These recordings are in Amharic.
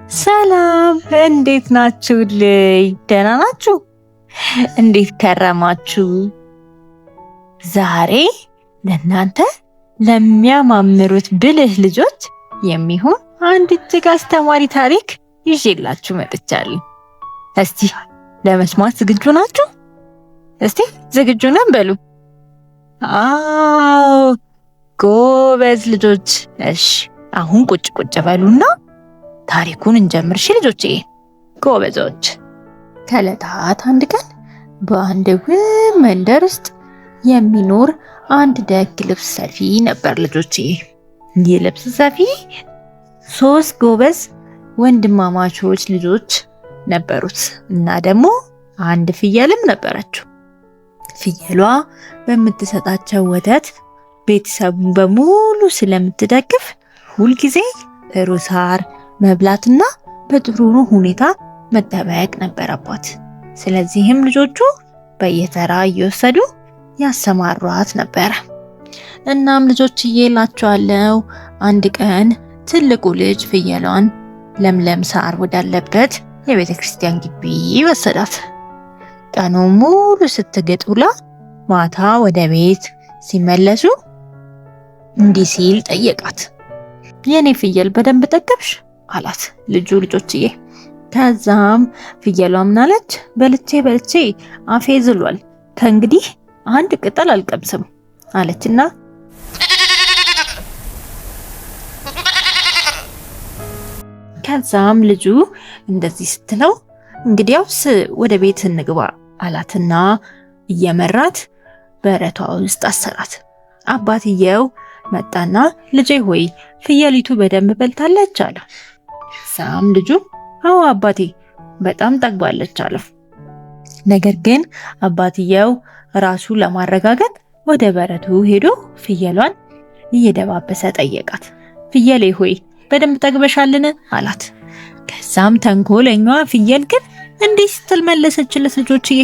ሰላም እንዴት ናችሁ? ደህና ናችሁ? እንዴት ከረማችሁ? ዛሬ ለእናንተ ለሚያማምሩት ብልህ ልጆች የሚሆን አንድ እጅግ አስተማሪ ታሪክ ይዤላችሁ መጥቻለሁ። እስቲ ለመስማት ዝግጁ ናችሁ? እስቲ ዝግጁ ነን በሉ። አዎ ጎበዝ ልጆች። እሺ አሁን ቁጭ በሉና ታሪኩን እንጀምር። እሺ ልጆቼ ጎበዞች። ከዕለታት አንድ ቀን በአንድ ውብ መንደር ውስጥ የሚኖር አንድ ደግ ልብስ ሰፊ ነበር ልጆቼ። ይህ ልብስ ሰፊ 3 ጎበዝ ወንድማማቾች ልጆች ነበሩት እና ደግሞ አንድ ፍየልም ነበረችው። ፍየሏ በምትሰጣቸው ወተት ቤተሰቡን በሙሉ ስለምትደግፍ ሁልጊዜ ጥሩ ሳር መብላትና በጥሩ ሁኔታ መጠበቅ ነበረባት። ስለዚህም ልጆቹ በየተራ እየወሰዱ ያሰማሯት ነበር። እናም ልጆችዬ እላችኋለሁ አንድ ቀን ትልቁ ልጅ ፍየሏን ለምለም ሳር ወዳለበት የቤተ ክርስቲያን ግቢ ወሰዳት። ቀኑን ሙሉ ስትግጥ ውላ ማታ ወደ ቤት ሲመለሱ እንዲህ ሲል ጠየቃት። የኔ ፍየል በደንብ ጠገብሽ አላት ልጁ ልጆችዬ። ከዛም ፍየሏ ምናለች? በልቼ አፌ ዝሏል፣ ከእንግዲህ አንድ ቅጠል አልቀምስም አለችና ከዛም ልጁ እንደዚህ ስትለው እንግዲያውስ ወደ ቤት እንግባ አላትና እየመራት በረቷ ውስጥ አሰራት። አባትየው መጣና ልጄ ሆይ ፍየሊቱ በደንብ በልታለች አለ። ከዛም ልጁ አዎ አባቴ በጣም ጠግባለች አለ። ነገር ግን አባትየው ራሱ ለማረጋገጥ ወደ በረቱ ሄዶ ፍየሏን እየደባበሰ ጠየቃት። ፍየሌ ሆይ በደንብ ጠግበሻልን አላት። ከዛም ተንኮለኛዋ ፍየል ግን እንዲህ ስትል መለሰችለት ልጆችዬ፣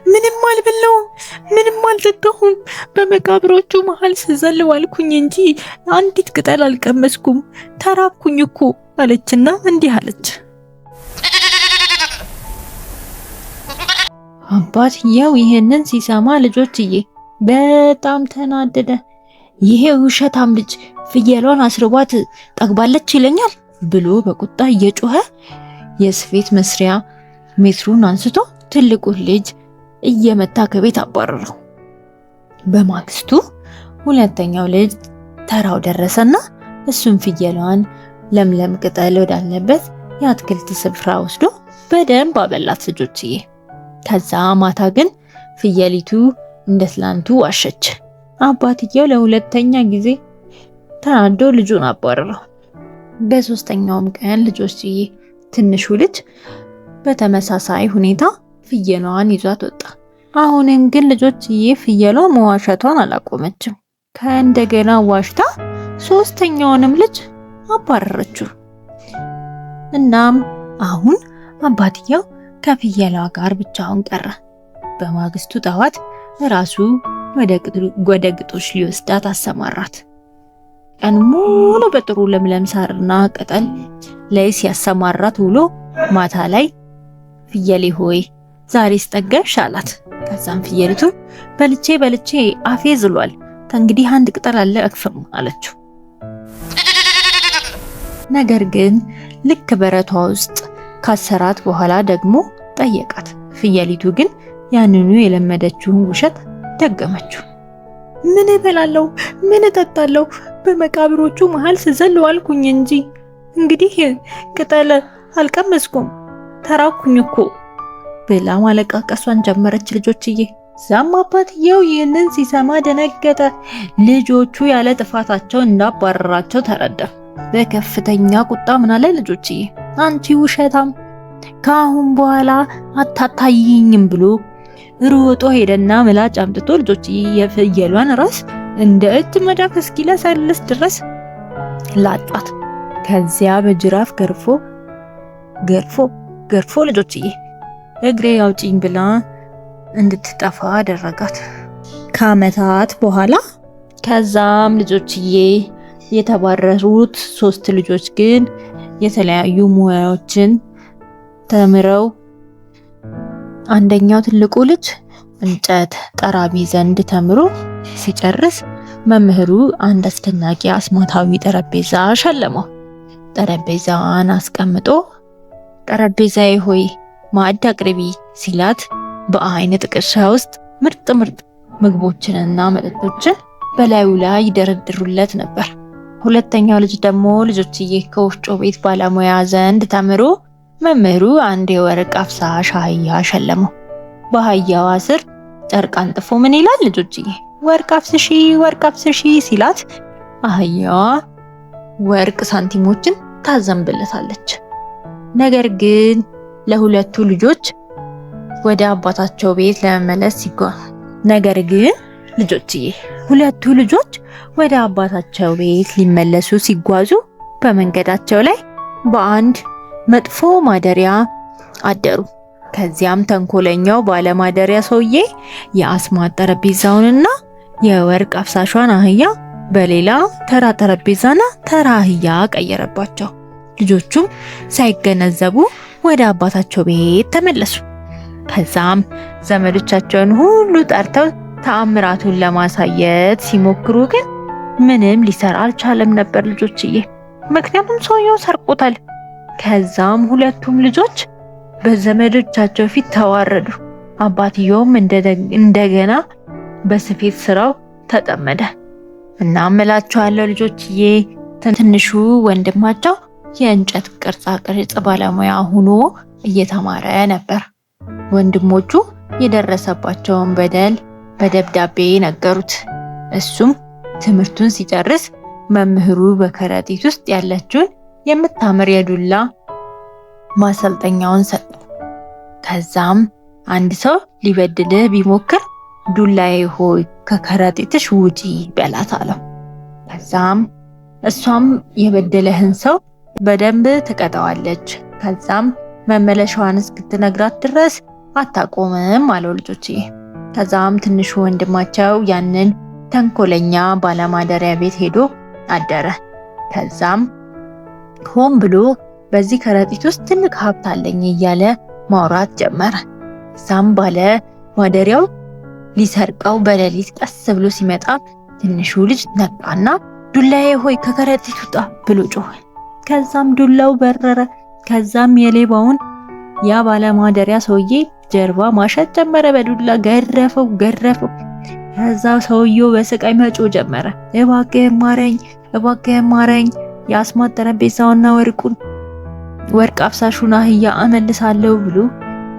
ምንም አልበላሁም፣ ምንም አልጠጣሁም፣ በመቃብሮቹ መሃል ስዘል ዋልኩኝ እንጂ አንዲት ቅጠል አልቀመስኩም፣ ተራብኩኝ እኮ አለችና እንዲህ አለች። አባትየው ይህንን ሲሰማ ልጆችዬ በጣም ተናደደ። ይሄ ውሸታም ልጅ ፍየሏን አስርቧት ጠግባለች ይለኛል ብሎ በቁጣ እየጮኸ የስፌት መስሪያ ሜትሩን አንስቶ ትልቁን ልጅ እየመታ ከቤት አባረረው። በማግስቱ ሁለተኛው ልጅ ተራው ደረሰና እሱም ፍየሏን ለምለም ቅጠል ወዳለበት የአትክልት ስፍራ ወስዶ በደንብ አበላት ልጆችዬ። ከዛ ማታ ግን ፍየሊቱ እንደ ትላንቱ ዋሸች። አባትየው ለሁለተኛ ጊዜ ተናዶ ልጁን አባረረው። በሶስተኛውም ቀን ልጆችዬ ትንሹ ልጅ በተመሳሳይ ሁኔታ ፍየሏን ይዟት ወጣ። አሁንም ግን ልጆችዬ ፍየሏ መዋሸቷን አላቆመችም። ከእንደገና ዋሽታ ሶስተኛውንም ልጅ አባረረችው። እናም አሁን አባትየው ከፍየሏ ጋር ብቻውን ቀረ። በማግስቱ ጠዋት ራሱ ወደ ግጦሽ ሊወስዳት አሰማራት። ቀን ሙሉ በጥሩ ለምለም ሳርና ቅጠል ላይ ሲያሰማራት ውሎ ማታ ላይ ፍየሌ ሆይ ዛሬስ ጠገብሽ አላት። ከዛም ፍየሊቱ በልቼ አፌ ዝሏል፣ ከእንግዲህ አንድ ቅጠል አልቀምስም አለችው። ነገር ግን ልክ በረቷ ውስጥ ካሰራት በኋላ ደግሞ ጠየቃት። ፍየሊቱ ግን ያንኑ የለመደችውን ውሸት ደገመችው። ምን እበላለሁ፣ ምን እጠጣለሁ፣ በመቃብሮቹ መሃል ስዘል ዋልኩኝ እንጂ እንግዲህ ቅጠል አልቀመስኩም፣ ተራብኩኝ እኮ ብላ ማለቃቀሷን ጀመረች ልጆችዬ። ዛም አባትየው ይህንን ሲሰማ ደነገጠ። ልጆቹ ያለ ጥፋታቸው እንዳባረራቸው ተረዳ። በከፍተኛ ቁጣ ምን አለ? ልጆችዬ አንቺ ውሸታም ከአሁን በኋላ አታታይኝም ብሎ ሮጦ ሄደና ምላጭ አምጥቶ ልጆችዬ የፍየሏን ራስ እንደ እጅ መዳፍ እስኪለሰልስ ድረስ ላጣት። ከዚያ በጅራፍ ገርፎ ልጆችዬ እግሬ አውጪኝ ብላ እንድትጠፋ አደረጋት። ከዓመታት በኋላ ከዛም ልጆችዬ የተባረሩት 3 ልጆች ግን የተለያዩ ሙያዎችን ተምረው አንደኛው ትልቁ ልጅ እንጨት ጠራቢ ዘንድ ተምሮ ሲጨርስ መምህሩ አንድ አስደናቂ አስማታዊ ጠረጴዛ ሸለመው። ጠረጴዛዋን አስቀምጦ ጠረጴዛዬ ሆይ ማዕድ አቅርቢ ሲላት በአይነ ጥቅሻ ውስጥ ምርጥ ምግቦችንና መጠጦችን በላዩ ላይ ይደረድሩለት ነበር። ሁለተኛው ልጅ ደግሞ ልጆችዬ ከወፍጮ ቤት ባለሙያ ዘንድ ተምሮ መምህሩ አንድ የወርቅ አፍሳሽ አህያ ሸለመው። በአህያዋ ስር ጨርቅ አንጥፎ ምን ይላል ልጆችዬ? ወርቅ አፍስሺ ሲላት አህያዋ ወርቅ ሳንቲሞችን ታዘንብለታለች። ነገር ግን ለሁለቱ ልጆች ወደ አባታቸው ቤት ለመመለስ ሁለቱ ልጆች ወደ አባታቸው ቤት ሊመለሱ ሲጓዙ በመንገዳቸው ላይ በአንድ መጥፎ ማደሪያ አደሩ። ከዚያም ተንኮለኛው ባለማደሪያ ሰውዬ የአስማት ጠረጴዛውንና የወርቅ አፍሳሿን አህያ በሌላ ተራ ጠረጴዛና ተራ አህያ ቀየረባቸው። ልጆቹም ሳይገነዘቡ ወደ አባታቸው ቤት ተመለሱ። ከዛም ዘመዶቻቸውን ሁሉ ጠርተው ተአምራቱን ለማሳየት ሲሞክሩ ግን ምንም ሊሰራ አልቻለም ነበር ልጆችዬ፣ ምክንያቱም ሰውየው ሰርቆታል። ከዛም ሁለቱም ልጆች በዘመዶቻቸው ፊት ተዋረዱ። አባትየውም እንደገና በስፌት ስራው ተጠመደ። እናም እላችኋለሁ ልጆችዬ ትንሹ ወንድማቸው የእንጨት ቅርጻ ቅርጽ ባለሙያ ሆኖ እየተማረ ነበር። ወንድሞቹ የደረሰባቸውን በደል በደብዳቤ ነገሩት። እሱም ትምህርቱን ሲጨርስ መምህሩ በከረጢት ውስጥ ያለችውን የምታምር የዱላ ማሰልጠኛውን ሰጠው። ከዛም አንድ ሰው ሊበድልህ ቢሞክር ዱላዬ ሆይ ከከረጢትሽ ውጪ በላት አለው። ከዛም እሷም የበደለህን ሰው በደንብ ትቀጣዋለች፣ ከዛም መመለሻዋን እስክትነግራት ድረስ አታቆምም አለው ልጆችዬ። ከዛም ትንሹ ወንድማቸው ያንን ተንኮለኛ ባለማደሪያ ቤት ሄዶ አደረ። ከዛም ሆን ብሎ በዚህ ከረጢት ውስጥ ትልቅ ሀብት አለኝ እያለ ማውራት ጀመረ። ከዛም ባለ ማደሪያው ሊሰርቀው በሌሊት ቀስ ብሎ ሲመጣ ትንሹ ልጅ ነቃና ዱላዬ ሆይ ከከረጢት ውጣ ብሎ ጮኸ። ከዛም ዱላው በረረ። ከዛም የሌባውን ያ ባለማደሪያ ሰውዬ ጀርባ ማሸት ጀመረ። በዱላ ገረፈው። ከዛ ሰውየው በስቃይ መጮህ ጀመረ። እባክህ ማረኝ፣ የአስማት ጠረጴዛውና ወርቅ አፍሳሹን አህያ እመልሳለሁ ብሎ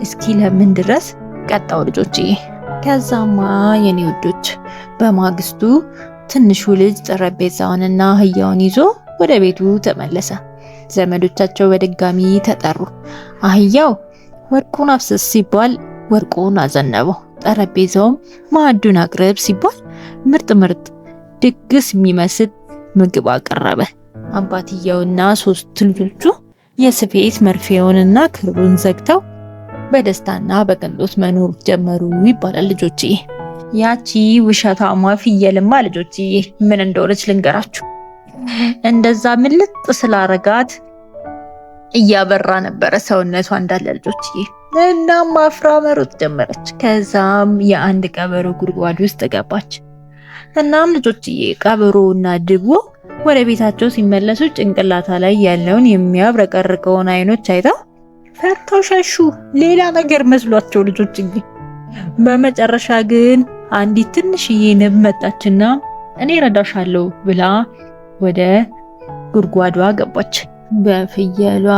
እስኪ ለምን ድረስ ቀጣው ልጆችዬ። ከዛማ የኔ ውዶች በማግስቱ ትንሹ ልጅ ጠረጴዛውንና አህያውን ይዞ ወደ ቤቱ ተመለሰ። ዘመዶቻቸው በድጋሚ ተጠሩ። አህያው ወርቁን አፍስስ ሲባል ወርቁን አዘነበው። ጠረጴዛውም ማዕዱን አቅርብ ሲባል ምርጥ ድግስ የሚመስል ምግብ አቀረበ። አባትየውና 3 ልጆቹ የስፌት መርፌውንና ክሩን ዘግተው በደስታና በቅንጦት መኖር ጀመሩ ይባላል ልጆችዬ። ያቺ ውሸታማ ፍየልማ ልጆችዬ ምን እንደሆነች ልንገራችሁ። እንደዛ ምልጥ ስላረጋት እያበራ ነበረ ሰውነቷ እንዳለ ልጆችዬ። እናም አፍራ መሮጥ ጀመረች። ከዛም የአንድ ቀበሮ ጉድጓድ ውስጥ ገባች። እናም ልጆችዬ ቀበሮና ድቦ ወደ ቤታቸው ሲመለሱ ጭንቅላታ ላይ ያለውን የሚያብረቀርቀውን አይኖች አይተው ፈርተው ሸሹ። ሌላ ነገር መስሏቸው ልጆችዬ። በመጨረሻ ግን አንዲት ትንሽዬ ንብ መጣችና እኔ ረዳሻለሁ ብላ ወደ ጉድጓዷ ገባች። በፍየሏ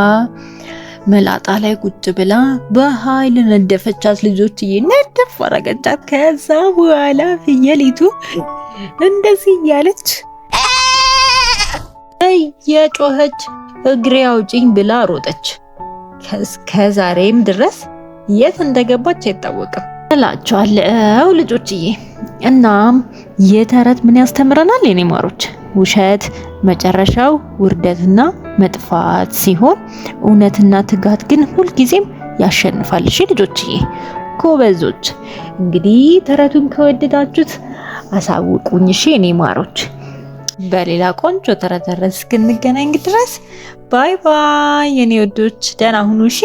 መላጣ ላይ ቁጭ ብላ በኃይል ነደፈቻት ልጆችዬ። ነደፍ አረገቻት። ከዛ በኋላ ፍየሊቱ እንደዚህ እያለች እየጮኸች እግሬ አውጪኝ ብላ ሮጠች። እስከ ዛሬም ድረስ የት እንደገባች አይታወቅም እላችኋለሁ ልጆችዬ። እናም ይህ ተረት ምን ያስተምረናል የኔ ማሮች? ውሸት መጨረሻው ውርደትና መጥፋት ሲሆን እውነትና ትጋት ግን ሁልጊዜም ያሸንፋል። እሺ ልጆችዬ ጎበዞች፣ እንግዲህ ተረቱን ከወደዳችሁት አሳውቁኝ እሺ የኔ ማሮች። በሌላ ቆንጆ ተረት እስክንገናኝ ድረስ ባይ ባይ የኔ ወዶች፣ ደህና ሁኑ እሺ።